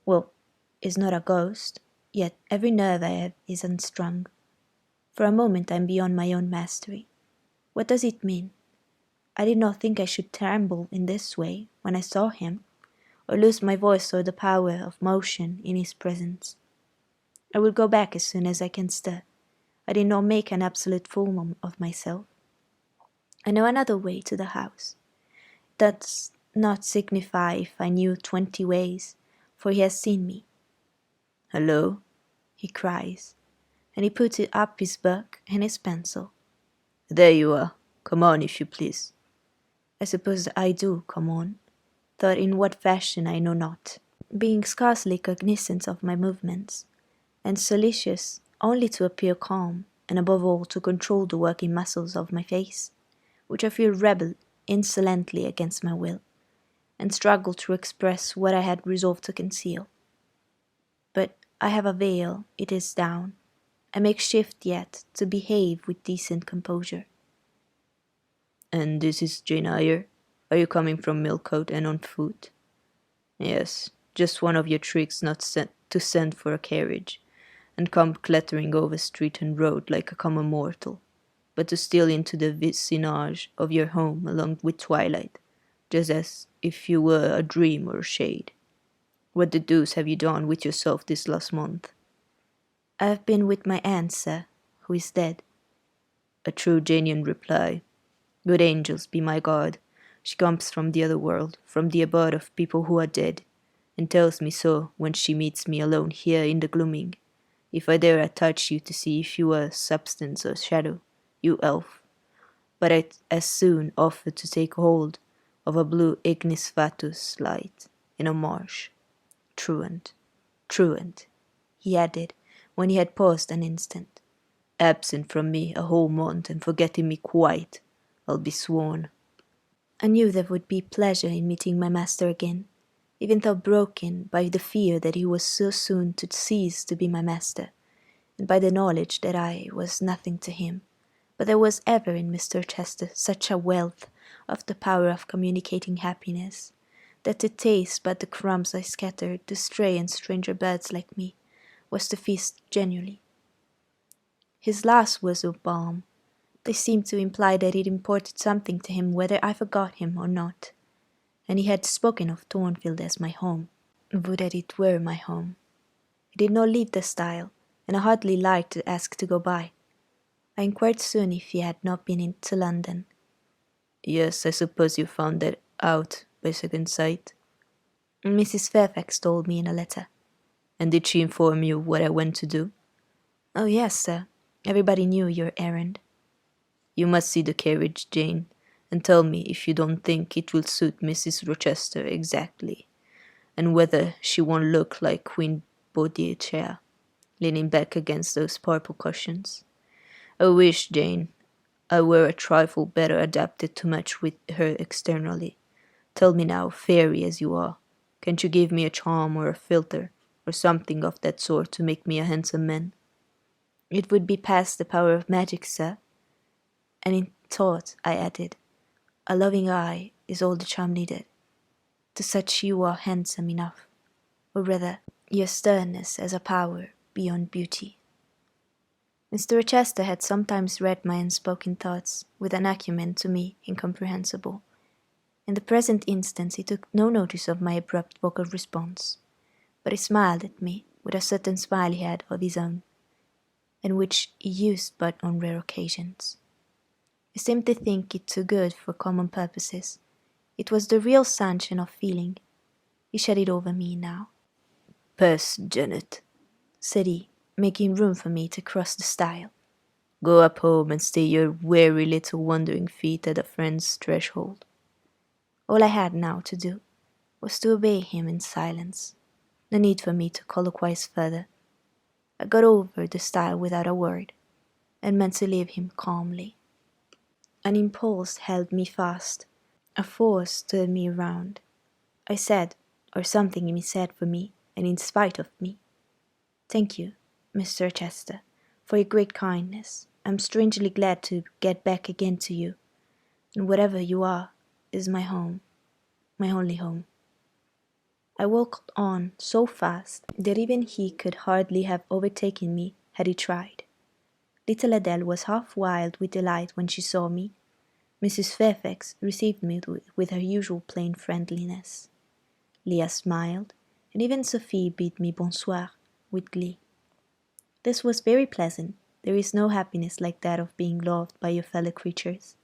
Well, is not a ghost, yet every nerve I have is unstrung. For a moment I am beyond my own mastery. What does it mean? I did not think I should tremble in this way when I saw him, or lose my voice or the power of motion in his presence. I will go back as soon as I can stir. I did not make an absolute fool of myself. I know another way to the house. Does not signify if I knew 20 ways, for he has seen me. "Hello," he cries, and he puts up his book and his pencil. "There you are. Come on, if you please." I suppose I do come on, though in what fashion I know not, being scarcely cognizant of my movements, and solicitous only to appear calm, and above all to control the working muscles of my face, which I feel rebel insolently against my will, and struggle to express what I had resolved to conceal. But I have a veil, it is down. I make shift yet to behave with decent composure. "And this is Jane Eyre? Are you coming from Millcote and on foot?" "Yes, just one of your tricks not to send for a carriage, and come clattering over street and road like a common mortal, but to steal into the vicinage of your home along with twilight, just as if you were a dream or a shade. What the deuce have you done with yourself this last month?" "I have been with my aunt, sir, who is dead." A true genuine reply. Good angels be my guard. She comes from the other world, from the abode of people who are dead, and tells me so when she meets me alone here in the gloaming. If I dare I touch you to see if you are substance or shadow, you elf. But I as soon offer to take hold of a blue ignis fatuus light in a marsh. Truant, truant, he added, when he had paused an instant. Absent from me a whole month and forgetting me quite, I'll be sworn. I knew there would be pleasure in meeting my master again, even though broken by the fear that he was so soon to cease to be my master, and by the knowledge that I was nothing to him. But there was ever in Mr. Rochester such a wealth of the power of communicating happiness, that to taste but the crumbs I scattered to stray and stranger birds like me was to feast genuinely. His last words were balm. They seemed to imply that it imported something to him whether I forgot him or not, and he had spoken of Thornfield as my home. Would that it were my home! He did not leave the stile, and I hardly liked to ask to go by. I inquired soon if he had not been into London. "Yes, I suppose you found that out by second sight." "Mrs. Fairfax told me in a letter." "And did she inform you what I went to do?" "Oh yes, sir. Everybody knew your errand." "You must see the carriage, Jane, and tell me if you don't think it will suit Mrs. Rochester exactly, and whether she won't look like Queen Boadicea, leaning back against those purple cushions. I wish, Jane, I were a trifle better adapted to match with her externally. Tell me now, fairy as you are, can't you give me a charm or a philtre, or something of that sort to make me a handsome man?" "It would be past the power of magic, sir. And in thought," I added, "a loving eye is all the charm needed. To such you are handsome enough, or rather, your sternness has a power beyond beauty." Mr. Rochester had sometimes read my unspoken thoughts with an acumen to me incomprehensible. In the present instance he took no notice of my abrupt vocal response, but he smiled at me with a certain smile he had of his own, and which he used but on rare occasions. I seemed to think it too good for common purposes. It was the real sunshine of feeling. He shed it over me now. "Pass, Janet," said he, making room for me to cross the stile. "Go up home and stay your weary little wandering feet at a friend's threshold." All I had now to do was to obey him in silence. No need for me to colloquize further. I got over the stile without a word, and meant to leave him calmly. An impulse held me fast. A force stirred me round. I said, or something in me said for me, and in spite of me, "Thank you, Mr. Rochester, for your great kindness. I am strangely glad to get back again to you, and whatever you are is my home, my only home." I walked on so fast that even he could hardly have overtaken me had he tried. Little Adele was half wild with delight when she saw me. Mrs. Fairfax received me with her usual plain friendliness. Leah smiled, and even Sophie bid me bonsoir with glee. This was very pleasant. There is no happiness like that of being loved by your fellow creatures,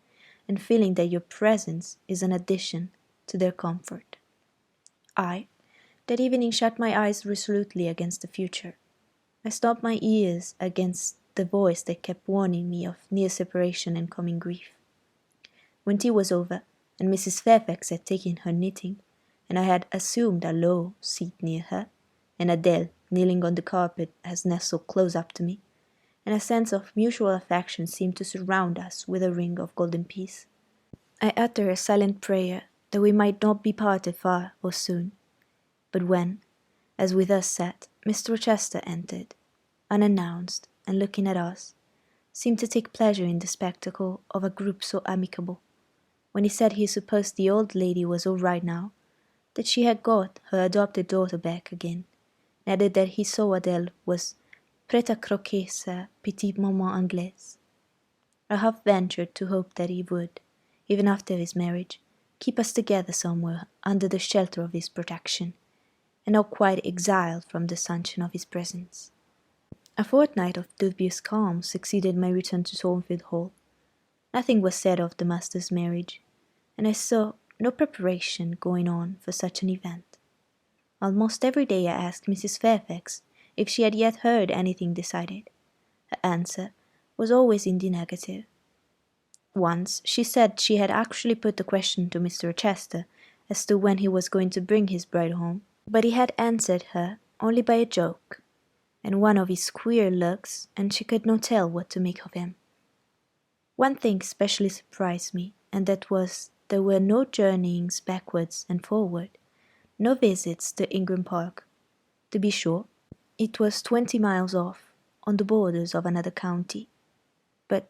and feeling that your presence is an addition to their comfort. I, that evening, shut my eyes resolutely against the future. I stopped my ears against the voice that kept warning me of near separation and coming grief. When tea was over, and Mrs. Fairfax had taken her knitting, and I had assumed a low seat near her, and Adele, kneeling on the carpet, has nestled close up to me, and a sense of mutual affection seemed to surround us with a ring of golden peace, I uttered a silent prayer that we might not be parted far or soon. But when, as we thus sat, Mr. Rochester entered, unannounced, and looking at us, seemed to take pleasure in the spectacle of a group so amicable. When he said he supposed the old lady was all right now, that she had got her adopted daughter back again, and added that he saw Adele was prête à croquer sa petite maman anglaise. I half ventured to hope that he would, even after his marriage, keep us together somewhere under the shelter of his protection, and not quite exiled from the sunshine of his presence. A fortnight of dubious calm succeeded my return to Thornfield Hall. Nothing was said of the master's marriage, and I saw no preparation going on for such an event. Almost every day I asked Mrs. Fairfax if she had yet heard anything decided. Her answer was always in the negative. Once she said she had actually put the question to Mr. Rochester as to when he was going to bring his bride home, but he had answered her only by a joke, and one of his queer looks, and she could not tell what to make of him. One thing specially surprised me, and that was there were no journeyings backwards and forward, no visits to Ingram Park. To be sure, it was 20 miles off, on the borders of another county. But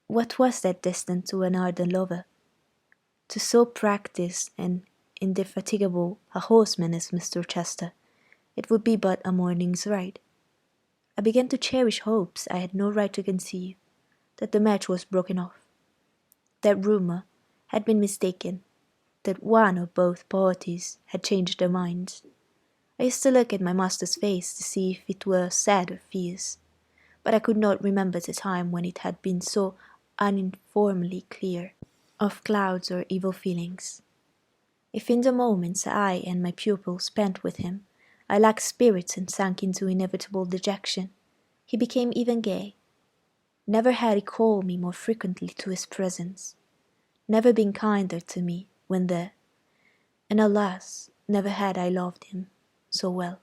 what was that distance to an ardent lover? To so practised and indefatigable a horseman as Mr. Rochester, it would be but a morning's ride. I began to cherish hopes I had no right to conceive, that the match was broken off, that rumour had been mistaken, that one or both parties had changed their minds. I used to look at my master's face to see if it were sad or fierce, but I could not remember the time when it had been so uninformably clear of clouds or evil feelings. If in the moments I and my pupil spent with him, I lacked spirits and sank into inevitable dejection, he became even gay. Never had he called me more frequently to his presence, never been kinder to me when there, and alas, never had I loved him so well.